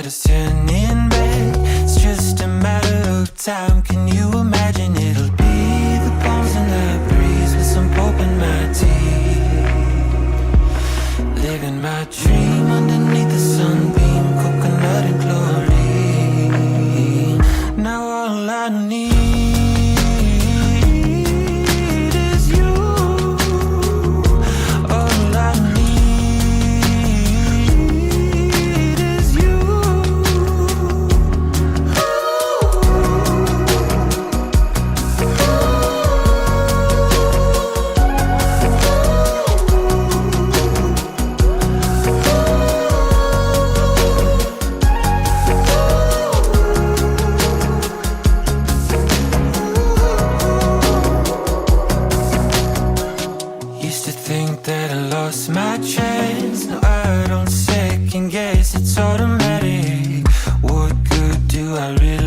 night is turning back. It's just a matter of time. Can you imagine? It'll be the palms in the breeze with some pulp in my tea. Living my dream underneath the sunbeam, coconut and chlorine. Now all I need is you. All I need is you. Used to think that I lost my chance. No, I don't second guess, it's automatic. What good do I really